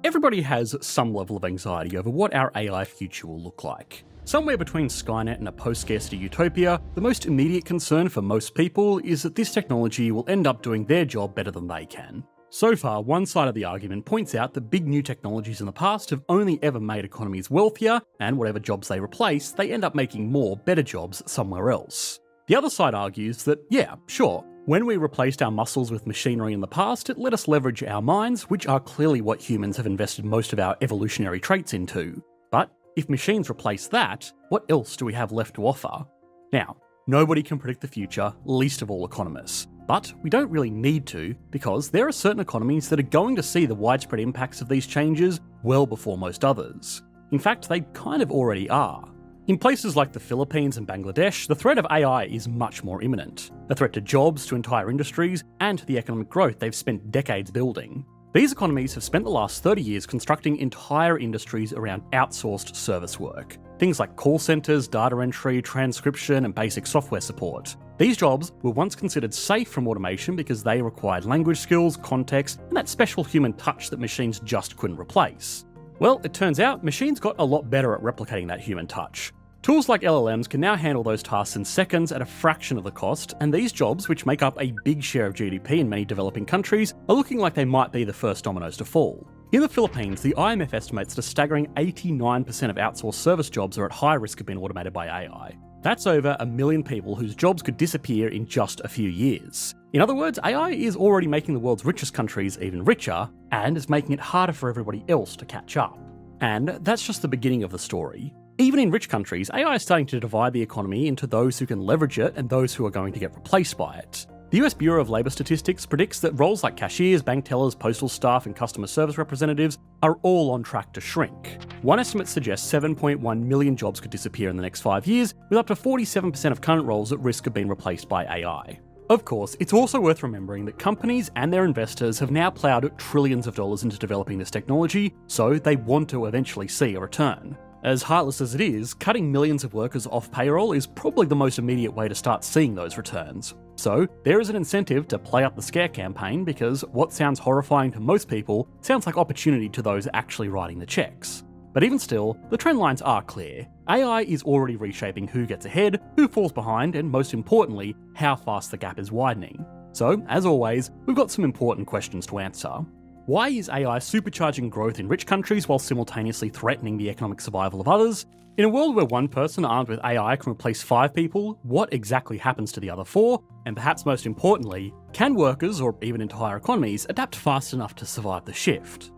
Everybody has some level of anxiety over what our AI future will look like. Somewhere between Skynet and a post-scarcity utopia, the most immediate concern for most people is that this technology will end up doing their job better than they can. So far, one side of the argument points out that big new technologies in the past have only ever made economies wealthier, and whatever jobs they replace, they end up making more, better jobs somewhere else. The other side argues that, yeah, sure, when we replaced our muscles with machinery in the past, it let us leverage our minds, which are clearly what humans have invested most of our evolutionary traits into. But if machines replace that, what else do we have left to offer? Now, nobody can predict the future, least of all economists. But we don't really need to, because there are certain economies that are going to see the widespread impacts of these changes well before most others. In fact, they kind of already are. In places like the Philippines and Bangladesh, the threat of AI is much more imminent. A threat to jobs, to entire industries, and to the economic growth they've spent decades building. These economies have spent the last 30 years constructing entire industries around outsourced service work. Things like call centres, data entry, transcription, and basic software support. These jobs were once considered safe from automation because they required language skills, context, and that special human touch that machines just couldn't replace. Well, it turns out machines got a lot better at replicating that human touch. Tools like LLMs can now handle those tasks in seconds at a fraction of the cost, and these jobs, which make up a big share of GDP in many developing countries, are looking like they might be the first dominoes to fall. In the Philippines, the IMF estimates that a staggering 89% of outsourced service jobs are at high risk of being automated by AI. That's over 1 million people whose jobs could disappear in just a few years. In other words, AI is already making the world's richest countries even richer, and is making it harder for everybody else to catch up. And that's just the beginning of the story. Even in rich countries, AI is starting to divide the economy into those who can leverage it and those who are going to get replaced by it. The US Bureau of Labor Statistics predicts that roles like cashiers, bank tellers, postal staff, and customer service representatives are all on track to shrink. One estimate suggests 7.1 million jobs could disappear in the next 5 years, with up to 47% of current roles at risk of being replaced by AI. Of course, it's also worth remembering that companies and their investors have now ploughed trillions of dollars into developing this technology, so they want to eventually see a return. As heartless as it is, cutting millions of workers off payroll is probably the most immediate way to start seeing those returns. So there is an incentive to play up the scare campaign, because what sounds horrifying to most people sounds like opportunity to those actually writing the checks. But even still, the trend lines are clear. AI is already reshaping who gets ahead, who falls behind, and most importantly, how fast the gap is widening. So, as always, we've got some important questions to answer. Why is AI supercharging growth in rich countries while simultaneously threatening the economic survival of others? In a world where one person armed with AI can replace 5 people, what exactly happens to the other 4? And perhaps most importantly, can workers, or even entire economies, adapt fast enough to survive the shift?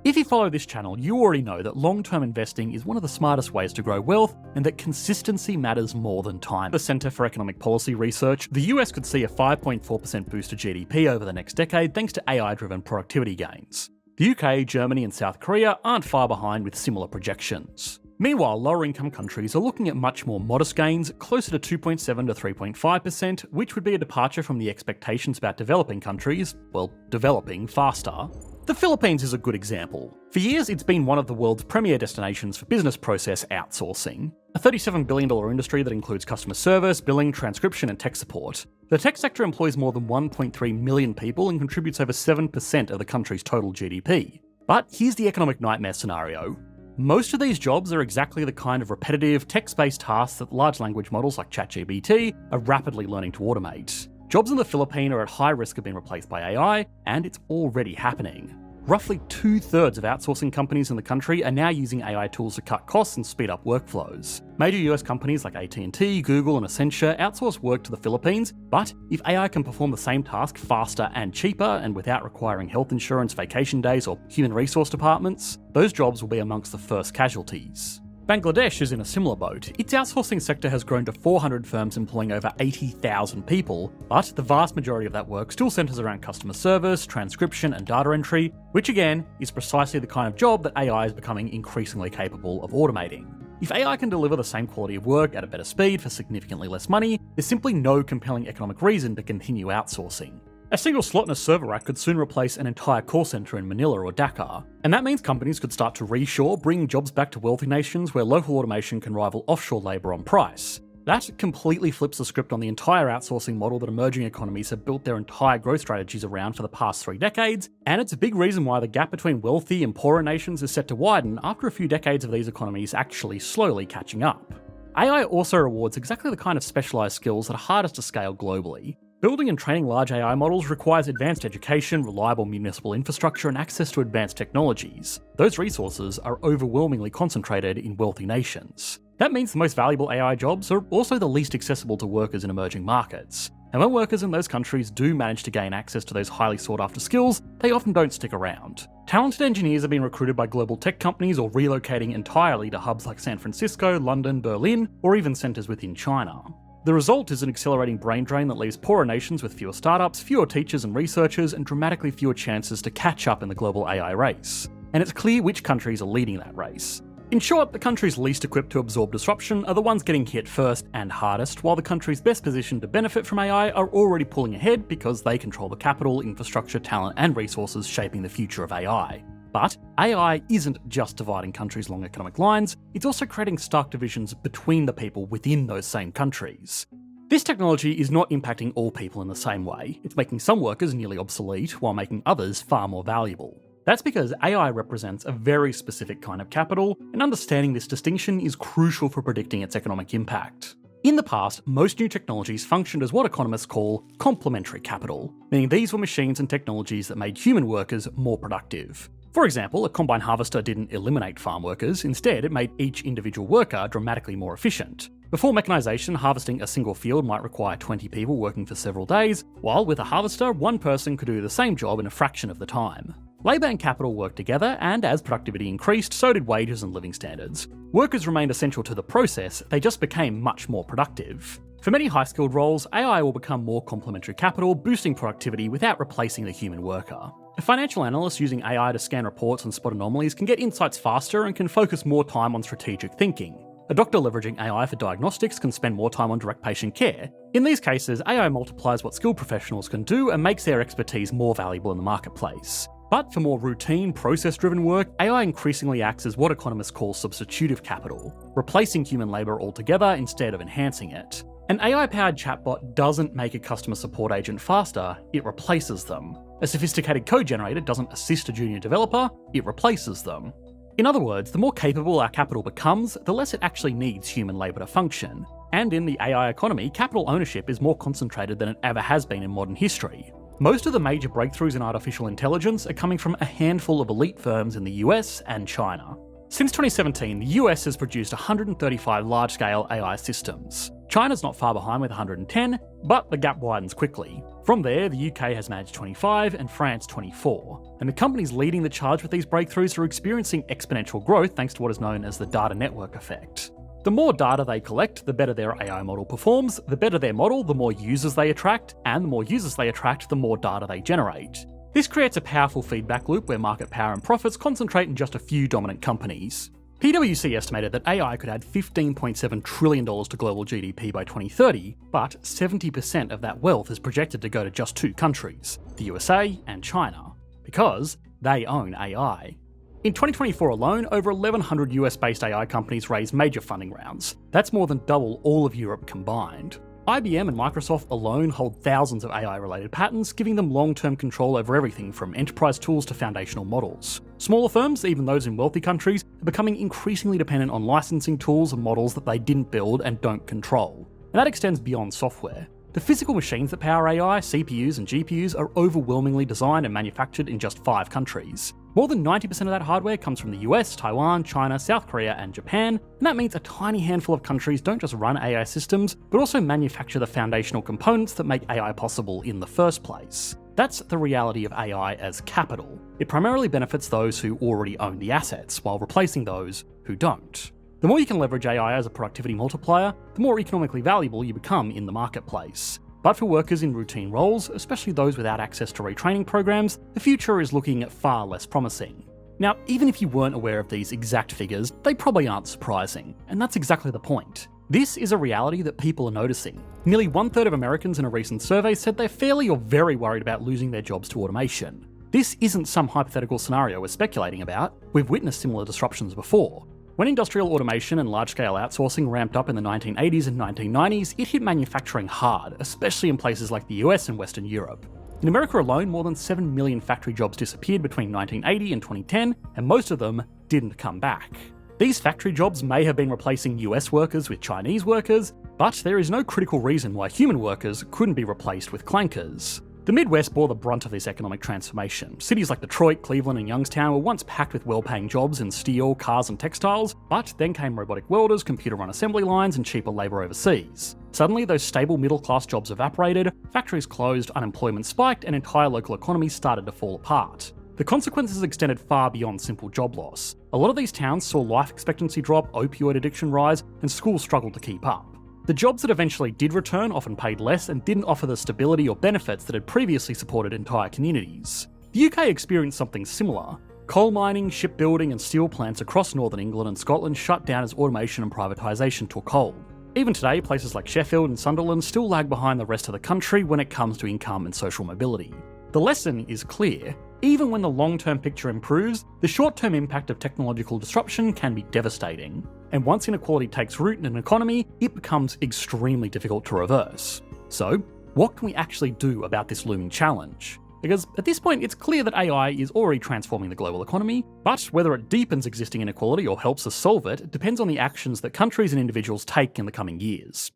If you follow this channel, you already know that long-term investing is one of the smartest ways to grow wealth, and that consistency matters more than time. The Centre for Economic Policy Research, the US could see a 5.4% boost to GDP over the next decade thanks to AI-driven productivity gains. The UK, Germany, and South Korea aren't far behind with similar projections. Meanwhile, lower-income countries are looking at much more modest gains, closer to 2.7 to 3.5%, which would be a departure from the expectations about developing countries, well, developing faster. The Philippines is a good example. For years, it's been one of the world's premier destinations for business process outsourcing. A $37 billion industry that includes customer service, billing, transcription, and tech support. The tech sector employs more than 1.3 million people and contributes over 7% of the country's total GDP. But here's the economic nightmare scenario. Most of these jobs are exactly the kind of repetitive, text-based tasks that large language models like ChatGPT are rapidly learning to automate. Jobs in the Philippines are at high risk of being replaced by AI, and it's already happening. Roughly 2/3 of outsourcing companies in the country are now using AI tools to cut costs and speed up workflows. Major US companies like AT&T, Google, and Accenture outsource work to the Philippines, but if AI can perform the same task faster and cheaper and without requiring health insurance, vacation days, or human resource departments, those jobs will be amongst the first casualties. Bangladesh is in a similar boat. Its outsourcing sector has grown to 400 firms employing over 80,000 people, but the vast majority of that work still centres around customer service, transcription, and data entry, which again is precisely the kind of job that AI is becoming increasingly capable of automating. If AI can deliver the same quality of work at a better speed for significantly less money, there's simply no compelling economic reason to continue outsourcing. A single slot in a server rack could soon replace an entire call centre in Manila or Dakar, and that means companies could start to reshore, bringing jobs back to wealthy nations where local automation can rival offshore labour on price. That completely flips the script on the entire outsourcing model that emerging economies have built their entire growth strategies around for the past 3 decades, and it's a big reason why the gap between wealthy and poorer nations is set to widen after a few decades of these economies actually slowly catching up. AI also rewards exactly the kind of specialised skills that are hardest to scale globally. Building and training large AI models requires advanced education, reliable municipal infrastructure, and access to advanced technologies. Those resources are overwhelmingly concentrated in wealthy nations. That means the most valuable AI jobs are also the least accessible to workers in emerging markets. And when workers in those countries do manage to gain access to those highly sought after skills, they often don't stick around. Talented engineers are being recruited by global tech companies or relocating entirely to hubs like San Francisco, London, Berlin, or even centres within China. The result is an accelerating brain drain that leaves poorer nations with fewer startups, fewer teachers and researchers, and dramatically fewer chances to catch up in the global AI race. And it's clear which countries are leading that race. In short, the countries least equipped to absorb disruption are the ones getting hit first and hardest, while the countries best positioned to benefit from AI are already pulling ahead because they control the capital, infrastructure, talent, and resources shaping the future of AI. But AI isn't just dividing countries along economic lines, it's also creating stark divisions between the people within those same countries. This technology is not impacting all people in the same way. It's making some workers nearly obsolete, while making others far more valuable. That's because AI represents a very specific kind of capital, and understanding this distinction is crucial for predicting its economic impact. In the past, most new technologies functioned as what economists call complementary capital, meaning these were machines and technologies that made human workers more productive. For example, a combine harvester didn't eliminate farm workers, instead it made each individual worker dramatically more efficient. Before mechanisation, harvesting a single field might require 20 people working for several days, while with a harvester, one person could do the same job in a fraction of the time. Labour and capital worked together, and as productivity increased, so did wages and living standards. Workers remained essential to the process, they just became much more productive. For many high-skilled roles, AI will become more complementary capital, boosting productivity without replacing the human worker. A financial analyst using AI to scan reports and spot anomalies can get insights faster and can focus more time on strategic thinking. A doctor leveraging AI for diagnostics can spend more time on direct patient care. In these cases, AI multiplies what skilled professionals can do and makes their expertise more valuable in the marketplace. But for more routine, process-driven work, AI increasingly acts as what economists call substitutive capital, replacing human labour altogether instead of enhancing it. An AI-powered chatbot doesn't make a customer support agent faster, it replaces them. A sophisticated code generator doesn't assist a junior developer, it replaces them. In other words, the more capable our capital becomes, the less it actually needs human labour to function. And in the AI economy, capital ownership is more concentrated than it ever has been in modern history. Most of the major breakthroughs in artificial intelligence are coming from a handful of elite firms in the US and China. Since 2017, the US has produced 135 large-scale AI systems. China's not far behind with 110, but the gap widens quickly. From there, the UK has managed 25 and France 24. And the companies leading the charge with these breakthroughs are experiencing exponential growth thanks to what is known as the data network effect. The more data they collect, the better their AI model performs, the better their model, the more users they attract, and the more users they attract, the more data they generate. This creates a powerful feedback loop where market power and profits concentrate in just a few dominant companies. PwC estimated that AI could add $15.7 trillion to global GDP by 2030, but 70% of that wealth is projected to go to just 2 countries, the USA and China, because they own AI. In 2024 alone, over 1,100 US-based AI companies raised major funding rounds. That's more than double all of Europe combined. IBM and Microsoft alone hold thousands of AI-related patents, giving them long-term control over everything from enterprise tools to foundational models. Smaller firms, even those in wealthy countries, are becoming increasingly dependent on licensing tools and models that they didn't build and don't control. And that extends beyond software. The physical machines that power AI, CPUs and GPUs, are overwhelmingly designed and manufactured in just 5 countries. More than 90% of that hardware comes from the US, Taiwan, China, South Korea, and Japan, and that means a tiny handful of countries don't just run AI systems, but also manufacture the foundational components that make AI possible in the first place. That's the reality of AI as capital. It primarily benefits those who already own the assets, while replacing those who don't. The more you can leverage AI as a productivity multiplier, the more economically valuable you become in the marketplace. But for workers in routine roles, especially those without access to retraining programs, the future is looking far less promising. Now, even if you weren't aware of these exact figures, they probably aren't surprising, and that's exactly the point. This is a reality that people are noticing. Nearly 1/3 of Americans in a recent survey said they're fairly or very worried about losing their jobs to automation. This isn't some hypothetical scenario we're speculating about. We've witnessed similar disruptions before. When industrial automation and large-scale outsourcing ramped up in the 1980s and 1990s, it hit manufacturing hard, especially in places like the US and Western Europe. In America alone, more than 7 million factory jobs disappeared between 1980 and 2010, and most of them didn't come back. These factory jobs may have been replacing US workers with Chinese workers, but there is no critical reason why human workers couldn't be replaced with clankers. The Midwest bore the brunt of this economic transformation. Cities like Detroit, Cleveland, and Youngstown were once packed with well-paying jobs in steel, cars, and textiles, but then came robotic welders, computer-run assembly lines, and cheaper labour overseas. Suddenly, those stable middle-class jobs evaporated, factories closed, unemployment spiked, and entire local economies started to fall apart. The consequences extended far beyond simple job loss. A lot of these towns saw life expectancy drop, opioid addiction rise, and schools struggled to keep up. The jobs that eventually did return often paid less and didn't offer the stability or benefits that had previously supported entire communities. The UK experienced something similar. Coal mining, shipbuilding, and steel plants across northern England and Scotland shut down as automation and privatisation took hold. Even today, places like Sheffield and Sunderland still lag behind the rest of the country when it comes to income and social mobility. The lesson is clear. Even when the long-term picture improves, the short-term impact of technological disruption can be devastating. And once inequality takes root in an economy, it becomes extremely difficult to reverse. So, what can we actually do about this looming challenge? Because at this point, it's clear that AI is already transforming the global economy, but whether it deepens existing inequality or helps us solve it depends on the actions that countries and individuals take in the coming years.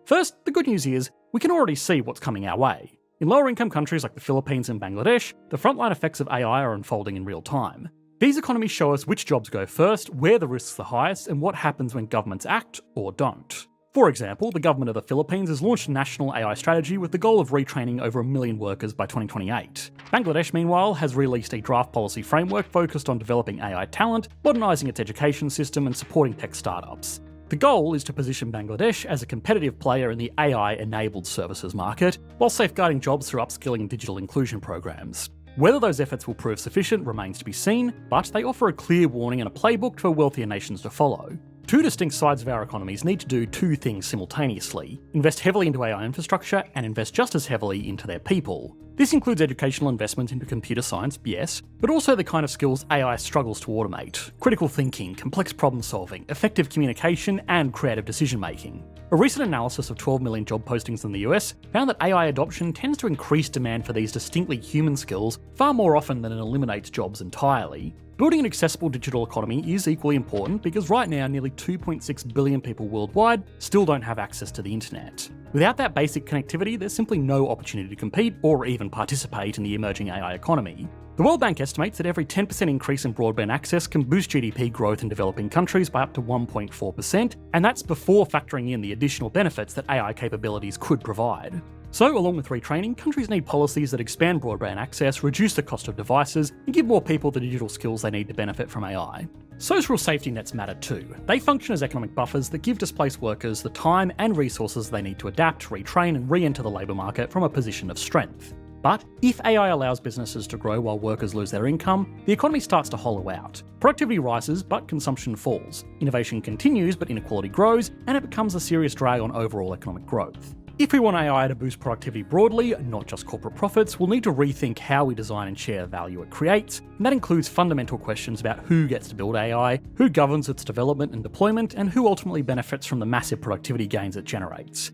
First, the good news is, we can already see what's coming our way. In lower-income countries like the Philippines and Bangladesh, the frontline effects of AI are unfolding in real time. These economies show us which jobs go first, where the risks are highest, and what happens when governments act or don't. For example, the government of the Philippines has launched a national AI strategy with the goal of retraining over 1 million workers by 2028. Bangladesh, meanwhile, has released a draft policy framework focused on developing AI talent, modernising its education system, and supporting tech startups. The goal is to position Bangladesh as a competitive player in the AI-enabled services market, while safeguarding jobs through upskilling and digital inclusion programs. Whether those efforts will prove sufficient remains to be seen, but they offer a clear warning and a playbook for wealthier nations to follow. Two distinct sides of our economies need to do two things simultaneously: invest heavily into AI infrastructure and invest just as heavily into their people. This includes educational investment into computer science, yes, but also the kind of skills AI struggles to automate: critical thinking, complex problem solving, effective communication, and creative decision making. A recent analysis of 12 million job postings in the US found that AI adoption tends to increase demand for these distinctly human skills far more often than it eliminates jobs entirely. Building an accessible digital economy is equally important because right now nearly 2.6 billion people worldwide still don't have access to the internet. Without that basic connectivity, there's simply no opportunity to compete or even participate in the emerging AI economy. The World Bank estimates that every 10% increase in broadband access can boost GDP growth in developing countries by up to 1.4%, and that's before factoring in the additional benefits that AI capabilities could provide. So, along with retraining, countries need policies that expand broadband access, reduce the cost of devices, and give more people the digital skills they need to benefit from AI. Social safety nets matter too. They function as economic buffers that give displaced workers the time and resources they need to adapt, retrain, and re-enter the labour market from a position of strength. But if AI allows businesses to grow while workers lose their income, the economy starts to hollow out. Productivity rises, but consumption falls. Innovation continues, but inequality grows, and it becomes a serious drag on overall economic growth. If we want AI to boost productivity broadly, not just corporate profits, we'll need to rethink how we design and share the value it creates, and that includes fundamental questions about who gets to build AI, who governs its development and deployment, and who ultimately benefits from the massive productivity gains it generates.